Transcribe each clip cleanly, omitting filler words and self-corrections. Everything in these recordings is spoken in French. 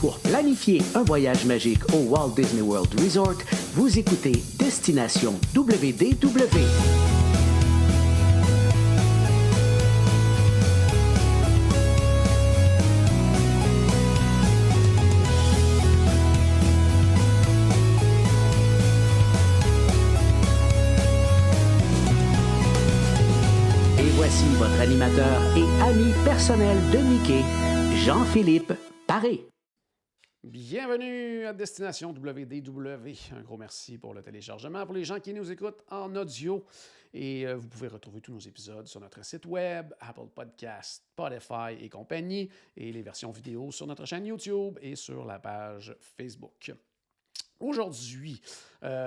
Pour planifier un voyage magique au Walt Disney World Resort, vous écoutez Destination WDW. Et voici votre animateur et ami personnel de Mickey, Jean-Philippe Paré. Bienvenue à Destination WDW. Un gros merci pour le téléchargement. Pour les gens qui nous écoutent en audio, et vous pouvez retrouver tous nos épisodes sur notre site web, Apple Podcasts, Spotify et compagnie, et les versions vidéo sur notre chaîne YouTube et sur la page Facebook. Aujourd'hui,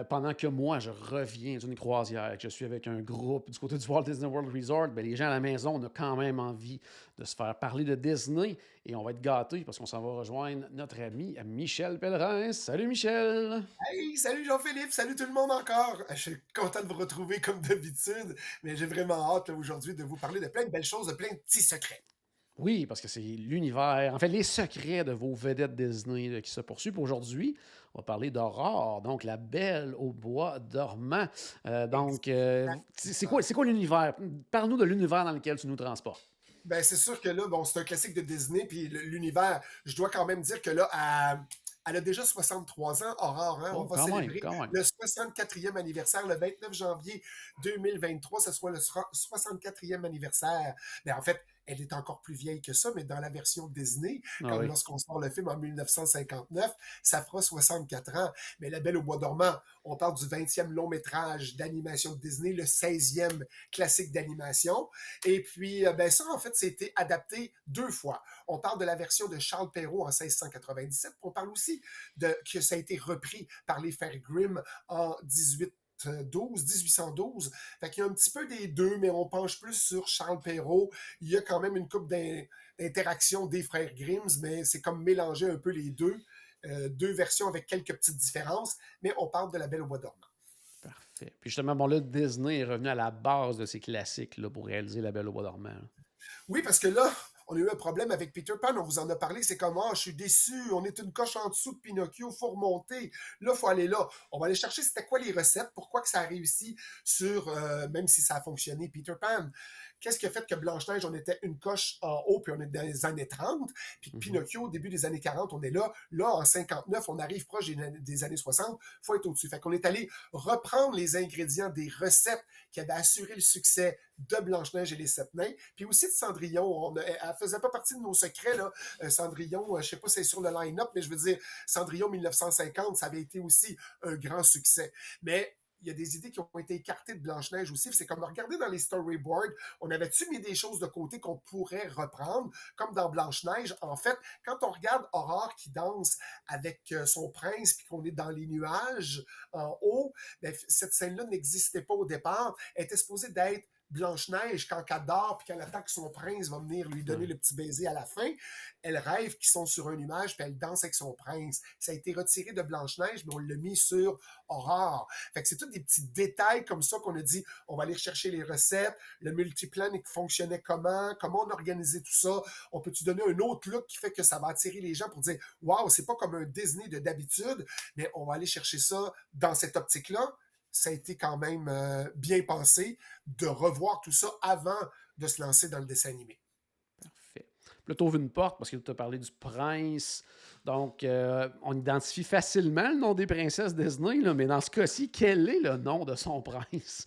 pendant que moi, je reviens d'une croisière, que je suis avec un groupe du côté du Walt Disney World Resort, bien, les gens à la maison, on a quand même envie de se faire parler de Disney et on va être gâtés parce qu'on s'en va rejoindre notre ami Michel Pellerin. Salut Michel! Hey, salut Jean-Philippe, salut tout le monde encore. Je suis content de vous retrouver comme d'habitude, mais j'ai vraiment hâte là, aujourd'hui de vous parler de plein de belles choses, de plein de petits secrets. Oui, parce que c'est l'univers, en fait, les secrets de vos vedettes Disney là, qui se poursuivent. Aujourd'hui, on va parler d'Aurore, donc la Belle au bois dormant. C'est quoi l'univers? Parle-nous de l'univers dans lequel tu nous transportes. Ben, c'est sûr que là, bon, c'est un classique de Disney, puis l'univers, je dois quand même dire que là, elle a déjà 63 ans, Aurore, hein? On Oh, va quand même, célébrer quand même. le 64e anniversaire le 29 janvier 2023. Ce sera le 64e anniversaire. Ben, en fait, elle est encore plus vieille que ça, mais dans la version Disney, Ah comme oui. lorsqu'on sort le film en 1959, ça fera 64 ans. Mais La Belle au bois dormant, on parle du 20e long métrage d'animation de Disney, le 16e classique d'animation. Et puis, ben ça, en fait, c'était adapté 2 fois. On parle de la version de Charles Perrault en 1697. On parle aussi que ça a été repris par les frères Grimm en 1812. Fait qu'il y a un petit peu des deux, mais on penche plus sur Charles Perrault. Il y a quand même une couple d'interactions des frères Grimm, mais c'est comme mélanger un peu les deux. Deux versions avec quelques petites différences, mais on parle de La Belle au bois dormant. Parfait. Puis justement, bon, là, Disney est revenu à la base de ses classiques là, pour réaliser La Belle au bois dormant. Là. Oui, parce que là, on a eu un problème avec Peter Pan, on vous en a parlé, c'est comme, je suis déçu, on est une coche en dessous de Pinocchio, faut remonter. Là, faut aller là. On va aller chercher c'était quoi les recettes, pourquoi que ça a réussi sur, même si ça a fonctionné, Peter Pan. Qu'est-ce qui a fait que Blanche-Neige, on était une coche en haut, puis on est dans les années 30, puis Pinocchio, au début des années 40, on est là. Là, en 59, on arrive proche des années 60, faut être au-dessus. Fait qu'on est allé reprendre les ingrédients des recettes qui avaient assuré le succès de Blanche-Neige et les Sept Nains, puis aussi de Cendrillon. Elle faisait pas partie de nos secrets, là. Cendrillon, je sais pas si c'est sur le line-up, mais je veux dire, Cendrillon 1950, ça avait été aussi un grand succès. Mais il y a des idées qui ont été écartées de Blanche-Neige aussi. C'est comme regarder dans les storyboards, on avait-tu mis des choses de côté qu'on pourrait reprendre, comme dans Blanche-Neige. En fait, quand on regarde Aurore qui danse avec son prince, puis qu'on est dans les nuages en haut, ben, cette scène-là n'existait pas au départ. Elle était supposée d'être Blanche-Neige, quand elle dort puis qu'elle attend que son prince va venir lui donner le petit baiser à la fin, elle rêve qu'ils sont sur un nuage puis elle danse avec son prince. Ça a été retiré de Blanche-Neige, mais on l'a mis sur Aurore. Fait que c'est tous des petits détails comme ça qu'on a dit, on va aller chercher les recettes, le multiplan fonctionnait comment on organisait tout ça, on peut-tu donner un autre look qui fait que ça va attirer les gens pour dire « Wow, c'est pas comme un Disney de d'habitude, mais on va aller chercher ça dans cette optique-là. » Ça a été quand même bien pensé de revoir tout ça avant de se lancer dans le dessin animé. Parfait. Puis là, tu ouvres une porte parce que tu as parlé du prince. Donc, on identifie facilement le nom des princesses Disney, là, mais dans ce cas-ci, quel est le nom de son prince?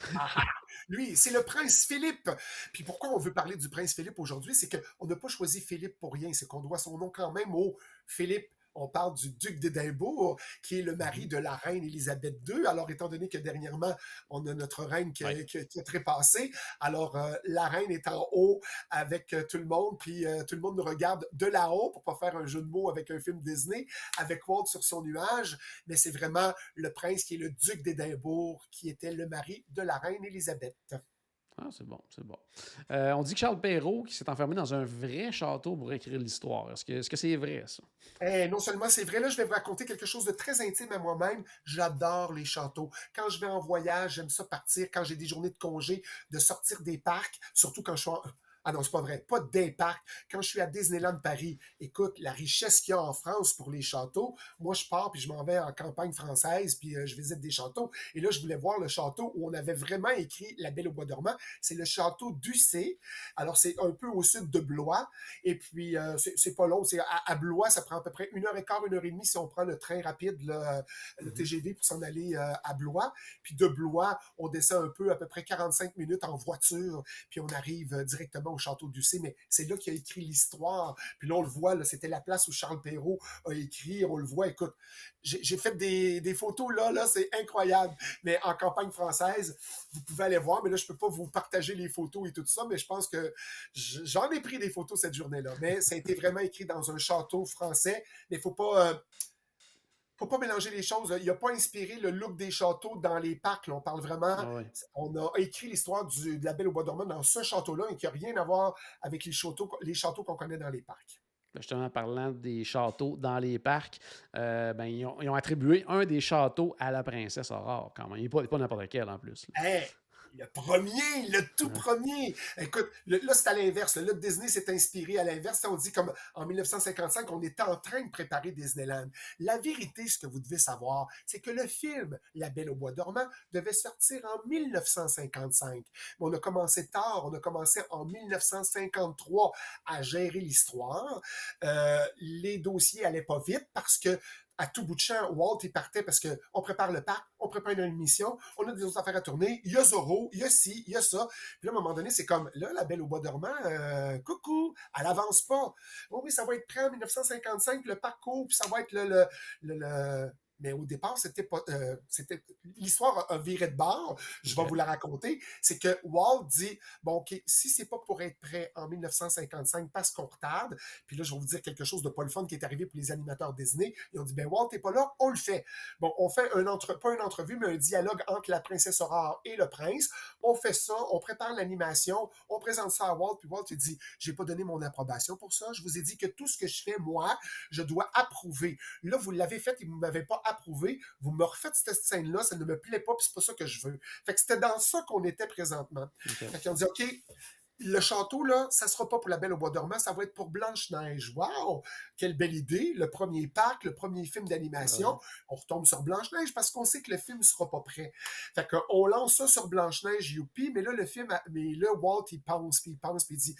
Lui, c'est le prince Philippe. Puis pourquoi on veut parler du prince Philippe aujourd'hui, c'est qu'on n'a pas choisi Philippe pour rien, c'est qu'on doit son nom quand même au Philippe. On parle du duc d'Édimbourg, qui est le mari de la reine Élisabeth II. Alors, étant donné que dernièrement, on a notre reine qui a trépassé, alors la reine est en haut avec tout le monde, puis tout le monde nous regarde de là-haut, pour pas faire un jeu de mots avec un film Disney, avec Walt sur son nuage, mais c'est vraiment le prince qui est le duc d'Édimbourg, qui était le mari de la reine Élisabeth. Ah, c'est bon, c'est bon. On dit que Charles Perrault qui s'est enfermé dans un vrai château pour écrire l'histoire. Est-ce que c'est vrai, ça? Non seulement c'est vrai, là, je vais vous raconter quelque chose de très intime à moi-même. J'adore les châteaux. Quand je vais en voyage, j'aime ça partir. Quand j'ai des journées de congé, de sortir des parcs, surtout quand je suis Ah non, c'est pas vrai. Pas des parcs. Quand je suis à Disneyland Paris, écoute, la richesse qu'il y a en France pour les châteaux, moi, je pars puis je m'en vais en campagne française puis je visite des châteaux. Et là, je voulais voir le château où on avait vraiment écrit La Belle au Bois dormant. C'est le château d'Ussé. Alors, c'est un peu au sud de Blois. Et puis, c'est pas long. C'est à Blois, ça prend à peu près 1 heure et quart, 1 heure et demie si on prend le train rapide, le Mhm. TGV pour s'en aller à Blois. Puis de Blois, on descend un peu, à peu près 45 minutes en voiture, puis on arrive directement au château d'Ussé. Mais c'est là qu'il a écrit l'histoire. Puis là, on le voit, là, c'était la place où Charles Perrault a écrit. On le voit, écoute, j'ai fait des photos là, c'est incroyable. Mais en campagne française, vous pouvez aller voir, mais là, je peux pas vous partager les photos et tout ça, mais je pense que j'en ai pris des photos cette journée-là. Mais ça a été vraiment écrit dans un château français, mais faut pas mélanger les choses. Il n'a pas inspiré le look des châteaux dans les parcs. Là. On parle vraiment. Ah ouais. On a écrit l'histoire de la Belle au Bois dormant dans ce château-là et qui n'a rien à voir avec les châteaux qu'on connaît dans les parcs. Justement, en parlant des châteaux dans les parcs, ben, ils ont attribué un des châteaux à la princesse Aurore, quand même. Il n'est pas n'importe lequel, en plus. Là. Hey, le premier, le tout Ouais. premier. Écoute, là, c'est à l'inverse. Là, Disney s'est inspiré à l'inverse. On dit comme en 1955, on était en train de préparer Disneyland. La vérité, ce que vous devez savoir, c'est que le film La Belle au Bois dormant devait sortir en 1955. Mais on a commencé tard. On a commencé en 1953 à gérer l'histoire. Les dossiers allaient pas vite parce que à tout bout de champ, Walt, il partait parce qu'on prépare le parc, on prépare une émission, on a des autres affaires à tourner, il y a Zorro, il y a ci, il y a ça. Puis là, à un moment donné, c'est comme, là, la Belle au Bois dormant, coucou, elle avance pas. Oh oui, ça va être prêt en 1955, le parcours, puis ça va être le. Mais au départ, c'était pas. L'histoire a viré de bord. Je vais OK. vous la raconter. C'est que Walt dit bon, OK, si c'est pas pour être prêt en 1955 parce qu'on retarde, puis là, je vais vous dire quelque chose de pas le fun qui est arrivé pour les animateurs Disney. Ils ont dit ben Walt n'est pas là, on le fait. Bon, on fait pas une entrevue, mais un dialogue entre la princesse Aurore et le prince. On fait ça, on prépare l'animation, on présente ça à Walt, puis Walt il dit j'ai pas donné mon approbation pour ça. Je vous ai dit que tout ce que je fais, moi, je dois approuver. Là, vous l'avez fait et vous ne m'avez pas approuvé. Vous me refaites cette scène-là, ça ne me plaît pas, puis c'est pas ça que je veux. Fait que c'était dans ça qu'on était présentement. OK. Fait qu'ils ont dit OK, le château, là, ça sera pas pour la Belle au Bois dormant, ça va être pour Blanche-Neige. Wow! Quelle belle idée! Le premier parc, le premier film Ouais. d'animation, on retombe sur Blanche-Neige parce qu'on sait que le film sera pas prêt. Fait qu'on lance ça sur Blanche-Neige, youpi, mais là, mais là, Walt, il pense, puis il dit,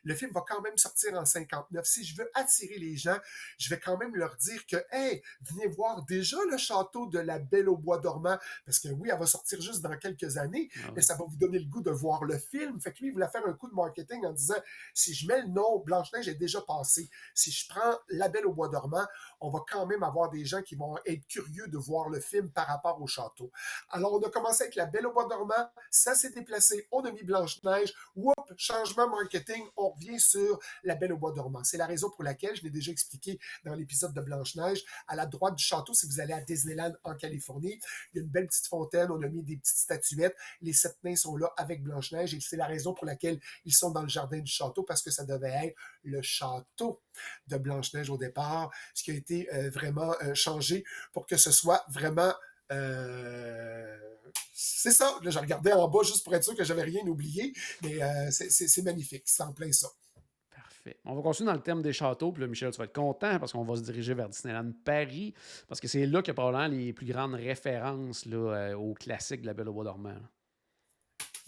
le film va quand même sortir en 59. Si je veux attirer les gens, je vais quand même leur dire que, hey, venez voir déjà le château de la Belle au Bois dormant, parce que oui, elle va sortir juste dans quelques années, Ah mais ouais. ça va vous donner le goût de voir le film. Fait que lui, il voulait faire un coup de marketing en disant, si je mets le nom Blanche-Neige est déjà passé, si je prends La Belle au Bois dormant, on va quand même avoir des gens qui vont être curieux de voir le film par rapport au château. Alors, on a commencé avec La Belle au Bois dormant, ça s'est déplacé, on a mis Blanche-Neige, whoop, changement marketing, on revient sur La Belle au Bois dormant. C'est la raison pour laquelle, je l'ai déjà expliqué dans l'épisode de Blanche-Neige, à la droite du château, si vous allez à Disneyland en Californie, il y a une belle petite fontaine, on a mis des petites statuettes, les 7 nains sont là avec Blanche-Neige et c'est la raison pour laquelle ils sont dans le jardin du château parce que ça devait être le château de Blanche-Neige au départ, ce qui a été vraiment changé pour que ce soit vraiment c'est ça. Là, je regardais en bas juste pour être sûr que j'avais rien oublié, mais c'est magnifique. C'est en plein ça. Parfait. On va continuer dans le thème des châteaux. Puis là, Michel, tu vas être content parce qu'on va se diriger vers Disneyland Paris. Parce que c'est là qu'il y a probablement les plus grandes références là, aux classiques de La Belle au Bois dormant. Là.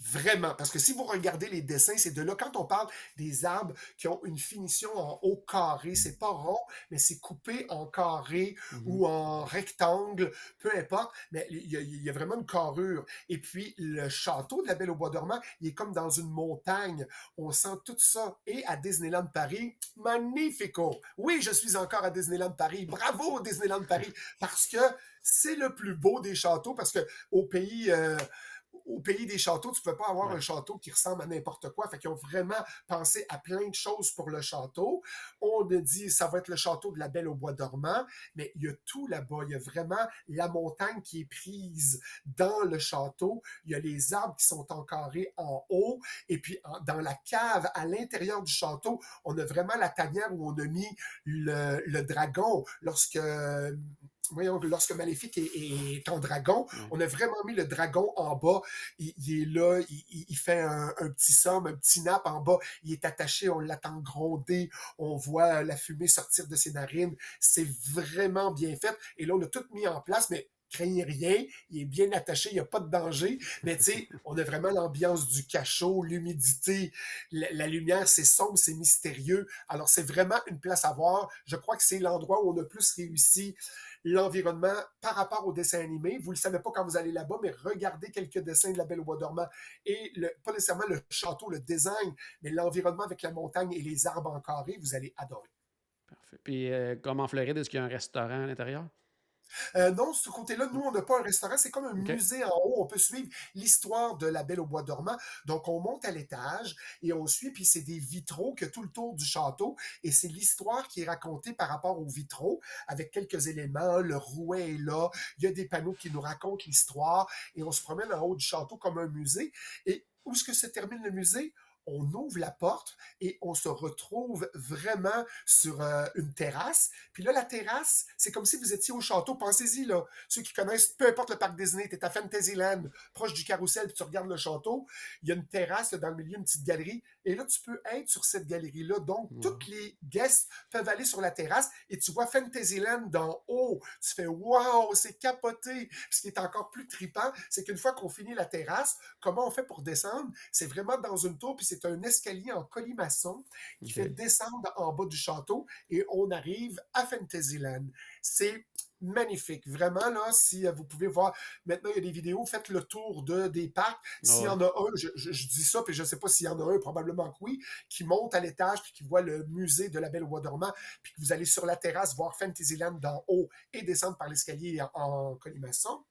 Vraiment, parce que si vous regardez les dessins, c'est de là, quand on parle des arbres qui ont une finition en haut carré, c'est pas rond, mais c'est coupé en carré Mhm. ou en rectangle, peu importe, mais il y a vraiment une carrure. Et puis, le château de la Belle au Bois dormant, il est comme dans une montagne. On sent tout ça. Et à Disneyland Paris, magnifico! Oui, je suis encore à Disneyland Paris. Bravo, Disneyland Paris! Parce que c'est le plus beau des châteaux, parce que au pays... au pays des châteaux, tu ne peux pas avoir Ouais. un château qui ressemble à n'importe quoi. Fait qu'ils ont vraiment pensé à plein de choses pour le château. On a dit ça va être le château de la Belle au Bois dormant, mais il y a tout là-bas. Il y a vraiment la montagne qui est prise dans le château. Il y a les arbres qui sont encarrés en haut. Et puis dans la cave, à l'intérieur du château, on a vraiment la tanière où on a mis le dragon. Lorsque voyons, lorsque Maléfique est en dragon, Ouais. on a vraiment mis le dragon en bas. Il est là, il fait un petit somme, un petit nappe en bas. Il est attaché, on l'attend gronder. On voit la fumée sortir de ses narines. C'est vraiment bien fait. Et là, on a tout mis en place, mais craignez rien, il est bien attaché, il n'y a pas de danger. Mais tu sais, on a vraiment l'ambiance du cachot, l'humidité, la lumière, c'est sombre, c'est mystérieux. Alors, c'est vraiment une place à voir. Je crois que c'est l'endroit où on a plus réussi l'environnement par rapport au dessin animé. Vous ne le savez pas quand vous allez là-bas, mais regardez quelques dessins de La Belle au Bois dormant et pas nécessairement le château, le design, mais l'environnement avec la montagne et les arbres en carré, vous allez adorer. Parfait. Puis, comme en Floride, est-ce qu'il y a un restaurant à l'intérieur? Non, ce côté-là, nous, on n'a pas un restaurant, c'est comme un OK. musée en haut. On peut suivre l'histoire de la Belle au Bois dormant. Donc, on monte à l'étage et on suit, puis c'est des vitraux que tout le tour du château, et c'est l'histoire qui est racontée par rapport aux vitraux, avec quelques éléments. Le rouet est là, il y a des panneaux qui nous racontent l'histoire, et on se promène en haut du château comme un musée. Et où est-ce que se termine le musée? On ouvre la porte et on se retrouve vraiment sur une terrasse. Puis là, la terrasse, c'est comme si vous étiez au château. Pensez-y, là. Ceux qui connaissent, peu importe le parc Disney, tu es à Fantasyland, proche du carrousel, puis tu regardes le château. Il y a une terrasse là, dans le milieu, une petite galerie. Et là, tu peux être sur cette galerie-là. Donc, tous Wow. les guests peuvent aller sur la terrasse et tu vois Fantasyland d'en haut. Tu fais wow, c'est capoté. Puis ce qui est encore plus trippant, c'est qu'une fois qu'on finit la terrasse, comment on fait pour descendre? C'est vraiment dans une tour, puis c'est un escalier en colimaçon qui fait OK. descendre en bas du château et on arrive à Fantasyland. C'est magnifique. Vraiment, là, si vous pouvez voir, maintenant, il y a des vidéos, faites le tour des parcs. Ah S'il y ouais. en a un, je dis ça, puis je ne sais pas s'il y en a un, probablement que oui, qui monte à l'étage, puis qui voit le musée de la Belle au Bois dormant, puis que vous allez sur la terrasse voir Fantasyland d'en haut et descendre par l'escalier en colimaçon.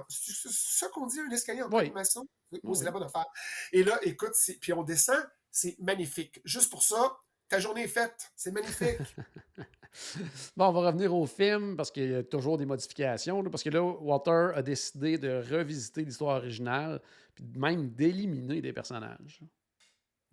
C'est ça qu'on dit, un escalier en Oui. colimaçon? Oui, Oui, c'est la oui. bonne affaire. Et là, écoute, puis on descend, c'est magnifique. Juste pour ça, ta journée est faite. C'est magnifique. Bon, on va revenir au film parce qu'il y a toujours des modifications, là, parce que là, Walter a décidé de revisiter l'histoire originale, puis même d'éliminer des personnages.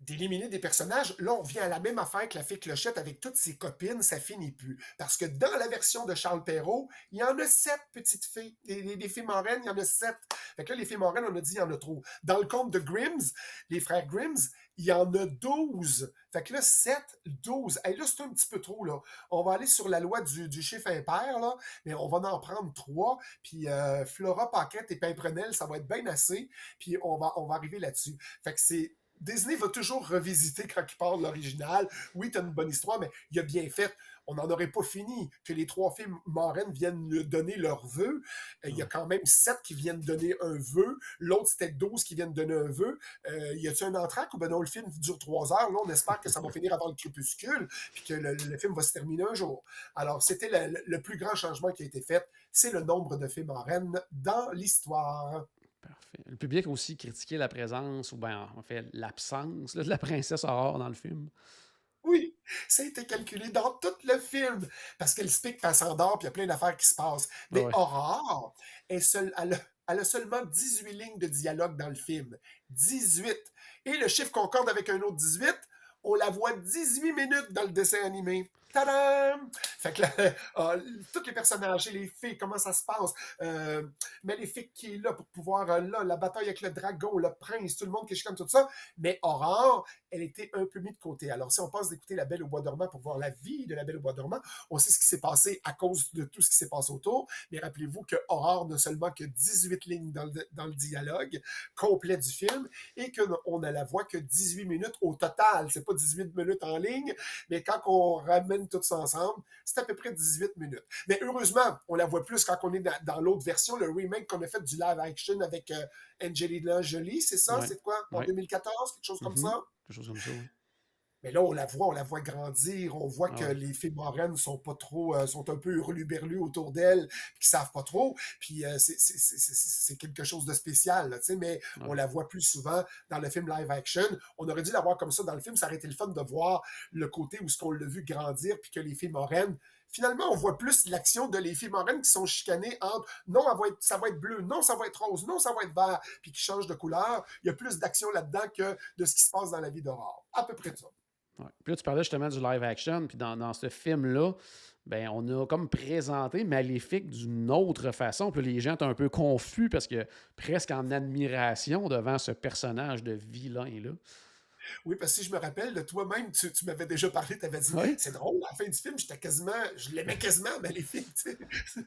D'éliminer des personnages, là, on revient à la même affaire que la fée Clochette avec toutes ses copines, ça finit plus. Parce que dans la version de Charles Perrault, il y en a 7 petites filles. Des fées marraines, il y en a 7. Fait que là, les fées marraines, on a dit, il y en a trop. Dans le conte de Grimms, les frères Grimms, il y en a 12. Fait que là, 7, 12. Hey, là, c'est un petit peu trop, là. On va aller sur la loi du chiffre impair, là, mais on va en prendre 3. Puis Flora, Paquette et Pimprenel, ça va être bien assez. Puis on va arriver là-dessus. Fait que c'est Disney va toujours revisiter quand il parle de l'original. Oui, t'as une bonne histoire, mais il a bien fait. On n'en aurait pas fini que les 3 filles marraines viennent donner leur vœu. Il y a Ouais. quand même 7 qui viennent donner un vœu. L'autre, c'était 12 qui viennent donner un vœu. Y a-t-il un entraque ou ben non, le film dure 3 heures? Là, on espère que ça va finir avant le crépuscule puis que le film va se terminer un jour. Alors, c'était le plus grand changement qui a été fait. C'est le nombre de filles marraines dans l'histoire. Parfait. Le public a aussi critiqué la présence, ou bien en fait l'absence là, de la princesse Aurore dans le film. Oui, ça a été calculé dans tout le film. Parce qu'elle se pique, puis elle s'endort, puis il y a plein d'affaires qui se passent. Ah Mais ouais. Aurore, elle a seulement 18 lignes de dialogue dans le film. 18. Et le chiffre concorde avec un autre 18. On la voit 18 minutes dans le dessin animé. Tadam! Fait que là, tous les personnages et les filles, comment ça se passe? Euh, Maléfique qui est là pour pouvoir, là, la bataille avec le dragon, le prince, tout le monde qui est comme tout ça. Mais Aurore, elle était un peu mise de côté. Alors, si on passe d'écouter La Belle au Bois dormant pour voir la vie de La Belle au Bois dormant, on sait ce qui s'est passé à cause de tout ce qui s'est passé autour. Mais rappelez-vous que Aurore n'a seulement que 18 lignes dans le dialogue complet du film et qu'on ne la voit que 18 minutes au total. C'est pas 18 minutes en ligne, mais quand on ramène tout ça ensemble, c'est à peu près 18 minutes. Mais heureusement, on la voit plus quand on est dans l'autre version, le remake qu'on a fait du live action avec Angelina Jolie, c'est ça? Ouais. C'est quoi? En Ouais. 2014, quelque chose comme Mhm. ça? Quelque chose comme ça, oui. Mais là, on la voit grandir, on voit Ah que ouais. les filles marraines sont pas trop, sont un peu hurluberlues autour d'elle, qui savent pas trop, puis c'est quelque chose de spécial, là, tu sais, mais on Ouais. la voit plus souvent dans le film live action. On aurait dû la voir comme ça dans le film, ça aurait été le fun de voir le côté où ce qu'on l'a vu grandir, puis que les filles marraines, finalement, on voit plus l'action de les filles marraines qui sont chicanées entre non, ça va être bleu, non, ça va être rose, non, ça va être vert, puis qui changent de couleur. Il y a plus d'action là-dedans que de ce qui se passe dans la vie d'Aurore. À peu près ça. Ouais. Puis là, tu parlais justement du live action, puis dans ce film-là, ben, on a comme présenté Maléfique d'une autre façon. Puis là, les gens étaient un peu confus parce que presque en admiration devant ce personnage de vilain-là. Oui, parce que si je me rappelle, de toi-même, tu m'avais déjà parlé, tu avais dit, Oui, c'est drôle, à la fin du film, je l'aimais quasiment, Maléfique, tu sais.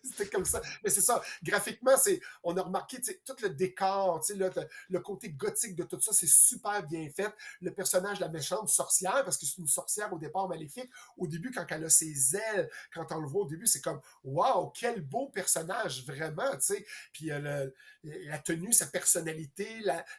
C'était comme ça. Mais c'est ça, graphiquement, on a remarqué, tu sais, tout le décor, tu sais, le côté gothique de tout ça, c'est super bien fait. Le personnage, la méchante sorcière, parce que c'est une sorcière au départ, Maléfique, au début, quand elle a ses ailes, quand on le voit au début, c'est comme, waouh, quel beau personnage, vraiment, tu sais. Puis la tenue, sa personnalité,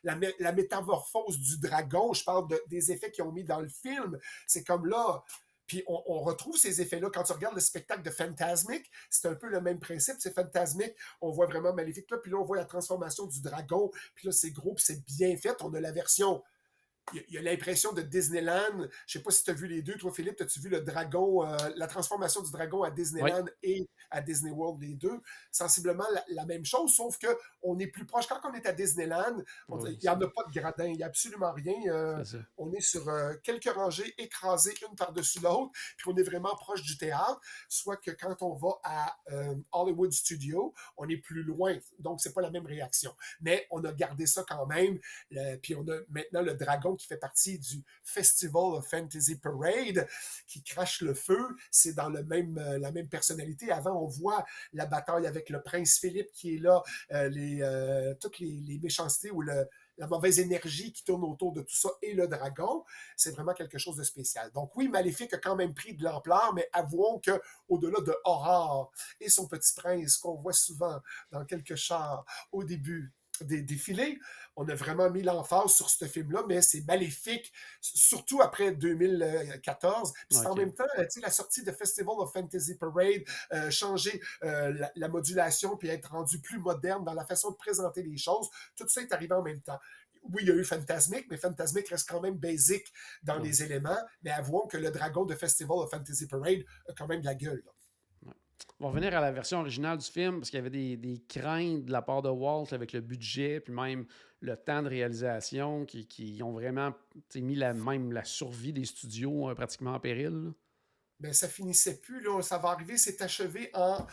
la métamorphose du dragon, je parle des effets qu'ils ont mis dans le film, c'est comme là, puis on retrouve ces effets-là quand tu regardes le spectacle de Fantasmic, c'est un peu le même principe, c'est Fantasmic, on voit vraiment Maléfique là, puis là on voit la transformation du dragon, puis là c'est gros, puis c'est bien fait, on a la version il y a l'impression de Disneyland. Je sais pas si tu as vu les deux. Toi, Philippe, as-tu vu le dragon, la transformation du dragon à oui, Disneyland et à Disney World, les deux? Sensiblement la même chose, sauf qu'on est plus proche. Quand on est à Disneyland, il oui, n'y en a pas de gradin, il n'y a absolument rien. c'est ça. On est sur quelques rangées écrasées une par-dessus l'autre, puis on est vraiment proche du théâtre. Soit que quand on va à Hollywood Studio, on est plus loin, donc c'est pas la même réaction. Mais on a gardé ça quand même. Puis on a maintenant le dragon qui fait partie du Festival of Fantasy Parade, qui crache le feu. C'est dans la même personnalité. Avant, on voit la bataille avec le prince Philippe qui est là, toutes les méchancetés ou la mauvaise énergie qui tourne autour de tout ça et le dragon, c'est vraiment quelque chose de spécial. Donc oui, Maléfique a quand même pris de l'ampleur, mais avouons que au-delà de Aurore et son petit prince qu'on voit souvent dans quelques chars au début des défilés, on a vraiment mis l'emphase sur ce film-là, mais c'est Maléfique, surtout après 2014. Puis c'est en OK. même temps, tu sais, la sortie de Festival of Fantasy Parade, changer la modulation, puis être rendu plus moderne dans la façon de présenter les choses. Tout ça est arrivé en même temps. Oui, il y a eu Fantasmic, mais Fantasmic reste quand même basic dans Ouais, les éléments. Mais avouons que le dragon de Festival of Fantasy Parade a quand même de la gueule, là. ouais. On va revenir à la version originale du film parce qu'il y avait des craintes de la part de Walt avec le budget, puis même le temps de réalisation qui ont vraiment mis même la survie des studios pratiquement en péril. Là. Ben, ça finissait plus, là. Ça va arriver, c'est achevé en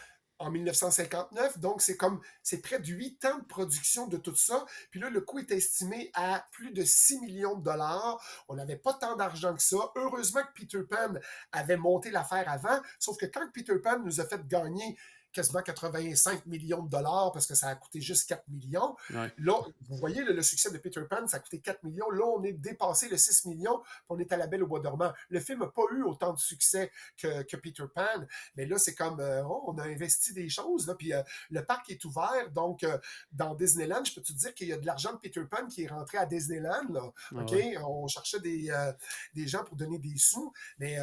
1959. Donc, c'est près de 8 ans de production de tout ça. Puis là, le coût est estimé à plus de 6 millions de dollars. On n'avait pas tant d'argent que ça. Heureusement que Peter Pan avait monté l'affaire avant. Sauf que quand Peter Pan nous a fait gagner quasiment 85 millions de dollars parce que ça a coûté juste 4 millions. Ouais, Là, vous voyez le succès de Peter Pan, ça a coûté 4 millions. Là, on est dépassé le 6 millions, puis on est à la Belle au bois dormant. Le film n'a pas eu autant de succès que Peter Pan, mais là, c'est comme, on a investi des choses, là, puis le parc est ouvert, donc dans Disneyland, je peux te dire qu'il y a de l'argent de Peter Pan qui est rentré à Disneyland, là, ah OK? ouais. On cherchait des gens pour donner des sous, mais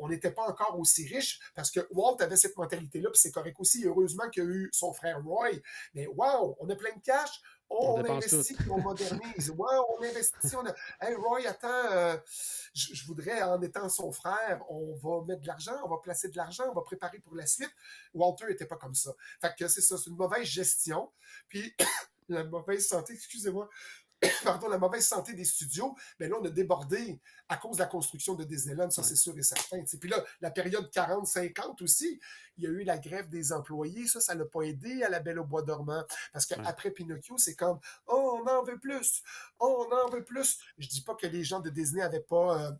on n'était pas encore aussi riche parce que Walt avait cette mentalité-là, puis c'est correct aussi. Heureusement qu'il y a eu son frère Roy. Mais wow, on a plein de cash, On on dépense tout. investit, puis on modernise. Wow, on investit, on a. Hey Roy, attends, je voudrais, en étant son frère, on va mettre de l'argent, on va placer de l'argent, on va préparer pour la suite. Walter n'était pas comme ça. Fait que c'est ça, c'est une mauvaise gestion. Puis la mauvaise santé, excusez-moi, pardon, la mauvaise santé des studios, mais là, on a débordé à cause de la construction de Disneyland, ça Ouais, c'est sûr et certain. T'sais. Puis là, la période 40-50 aussi, il y a eu la grève des employés, ça l'a pas aidé à la Belle au bois dormant. Parce ouais. qu'après Pinocchio, c'est comme, oh, on en veut plus, oh, on en veut plus. Je dis pas que les gens de Disney avaient pas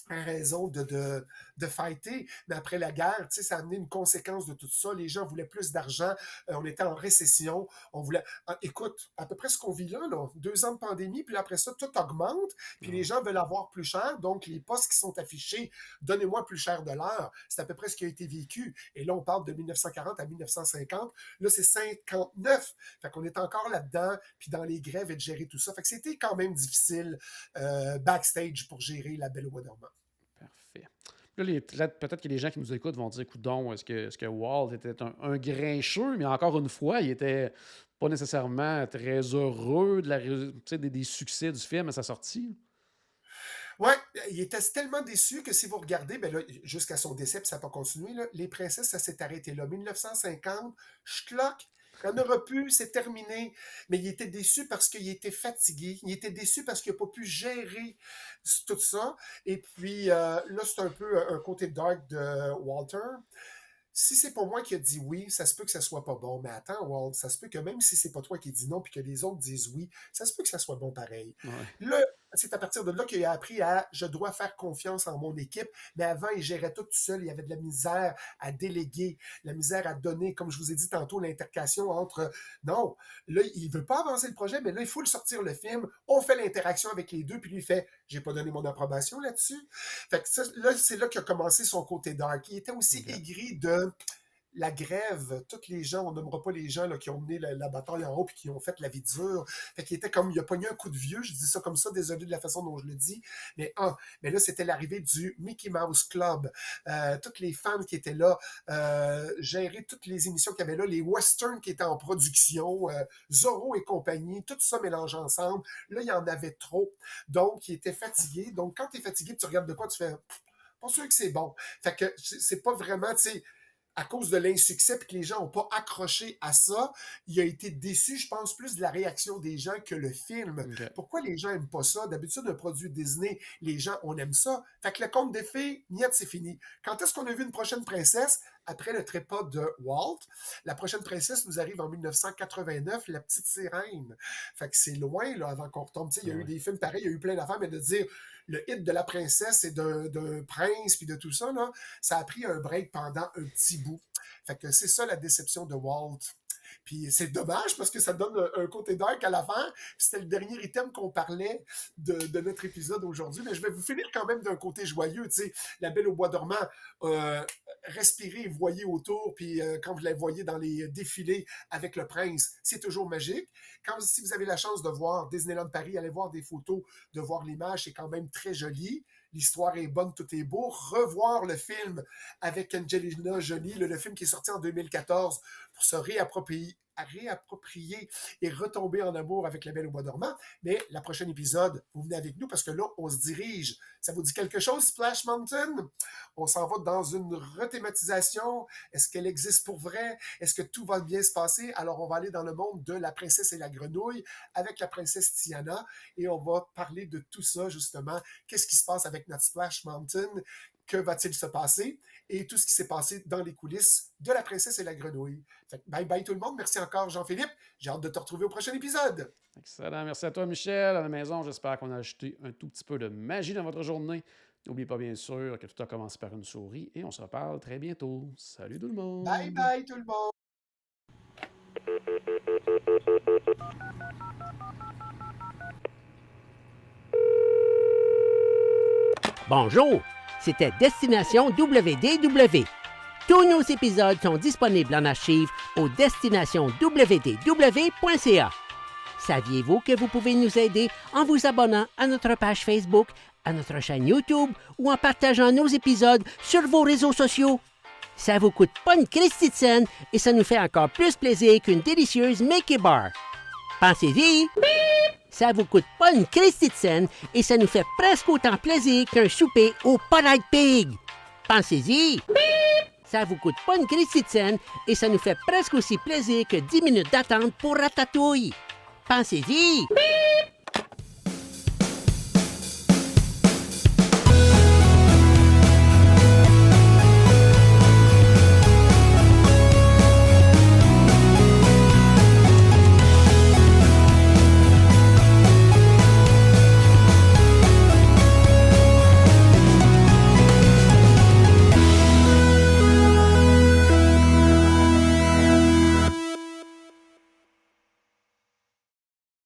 raison de fighter. Mais après la guerre, ça a amené une conséquence de tout ça. Les gens voulaient plus d'argent. On était en récession. On voulait. Écoute, à peu près ce qu'on vit là, 2 ans de pandémie, puis après ça, tout augmente. Ah Puis les ouais. gens veulent avoir plus cher. Donc, les postes qui sont affichés, donnez-moi plus cher de l'heure. C'est à peu près ce qui a été vécu. Et là, on parle de 1940 à 1950. Là, c'est 59. Fait qu'on est encore là-dedans, puis dans les grèves et de gérer tout ça. Fait que c'était quand même difficile backstage pour gérer la Belle au bois dormant. Parfait. Là, peut-être que les gens qui nous écoutent vont dire, coudon, est-ce que Walt était un grincheux, mais encore une fois, il était pas nécessairement très heureux des succès du film à sa sortie. Ouais, il était tellement déçu que si vous regardez, ben là, jusqu'à son décès, puis ça n'a pas continué, là, Les Princesses, ça s'est arrêté là. 1950, schlock, Il n'y en aura plus, c'est terminé. Mais il était déçu parce qu'il était fatigué. Il était déçu parce qu'il n'a pas pu gérer tout ça. Et puis là, c'est un peu un côté dark de Walter. Si c'est pas moi qui a dit oui, ça se peut que ça soit pas bon. Mais attends, Walt, ça se peut que même si c'est pas toi qui dis non puis que les autres disent oui, ça se peut que ça soit bon pareil. Ouais. Là, c'est à partir de là qu'il a appris à je dois faire confiance en mon équipe. Mais avant, il gérait tout seul. Il y avait de la misère à déléguer, la misère à donner, comme je vous ai dit tantôt, l'intercation entre non, là, il veut pas avancer le projet, mais là, il faut le sortir le film. On fait l'interaction avec les deux, puis lui fait j'ai pas donné mon approbation là-dessus. Fait que ça, là, c'est là qu'a commencé son côté dark. Il était aussi OK. aigri de la grève, tous les gens, on nommera pas les gens là, qui ont mené la bataille en haut et qui ont fait la vie dure. Fait qu'il était comme, il a pogné un coup de vieux, je dis ça comme ça, désolé de la façon dont je le dis, mais là, c'était l'arrivée du Mickey Mouse Club. Toutes les fans qui étaient là, gérer toutes les émissions qu'il y avait là, les westerns qui étaient en production, Zorro et compagnie, tout ça mélangé ensemble. Là, il y en avait trop. Donc, il était fatigué. Donc, quand tu es fatigué, tu regardes de quoi, tu fais, pas sûr que c'est bon. Fait que c'est pas vraiment, tu sais, à cause de l'insuccès et que les gens n'ont pas accroché à ça, il a été déçu, je pense, plus de la réaction des gens que le film. OK. Pourquoi les gens n'aiment pas ça? D'habitude, un produit Disney, les gens, on aime ça. Fait que le conte des fées, niet, c'est fini. Quand est-ce qu'on a vu une prochaine princesse? Après le trépas de Walt. La prochaine princesse nous arrive en 1989, La Petite Sirène. Fait que c'est loin, là, avant qu'on retombe. Tu sais, il y a eu Ouais. des films pareils, il y a eu plein d'affaires, mais de dire le hit de la princesse et d'un prince, puis de tout ça, là, ça a pris un break pendant un petit bout. Fait que c'est ça la déception de Walt. Puis c'est dommage parce que ça donne un côté dark à la fin. C'était le dernier item qu'on parlait de notre épisode aujourd'hui. Mais je vais vous finir quand même d'un côté joyeux. Tu sais, La Belle au bois dormant, respirez, voyez autour. Puis quand vous la voyez dans les défilés avec le prince, c'est toujours magique. Si vous avez la chance de voir Disneyland Paris, allez voir des photos, de voir l'image, c'est quand même très joli. L'histoire est bonne, tout est beau. Revoir le film avec Angelina Jolie, le film qui est sorti en 2014 pour se réapproprier et retomber en amour avec La Belle au bois dormant. Mais la prochaine épisode, vous venez avec nous parce que là, on se dirige. Ça vous dit quelque chose, Splash Mountain? On s'en va dans une rethématisation. Est-ce qu'elle existe pour vrai? Est-ce que tout va bien se passer? Alors, on va aller dans le monde de La Princesse et la Grenouille avec la princesse Tiana et on va parler de tout ça, justement. Qu'est-ce qui se passe avec notre Splash Mountain? Que va-t-il se passer? Et tout ce qui s'est passé dans les coulisses de La Princesse et la Grenouille. Fait que bye bye tout le monde. Merci encore, Jean-Philippe. J'ai hâte de te retrouver au prochain épisode. Excellent. Merci à toi, Michel. À la maison, j'espère qu'on a ajouté un tout petit peu de magie dans votre journée. N'oubliez pas, bien sûr, que tout a commencé par une souris et on se reparle très bientôt. Salut tout le monde! Bye bye tout le monde. Bonjour, c'était Destination WDW. Tous nos épisodes sont disponibles en archive au destinationwdw.ca. Saviez-vous que vous pouvez nous aider en vous abonnant à notre page Facebook, à notre chaîne YouTube ou en partageant nos épisodes sur vos réseaux sociaux? Ça vous coûte pas une Christie de scène et ça nous fait encore plus plaisir qu'une délicieuse Mickey Bar. Pensez-y! Ça vous coûte pas une Christie de scène et ça nous fait presque autant plaisir qu'un souper au Polite Pig. Pensez-y! Ça vous coûte pas une Christie de scène et ça nous fait presque aussi plaisir que 10 minutes d'attente pour Ratatouille. Pensez-y!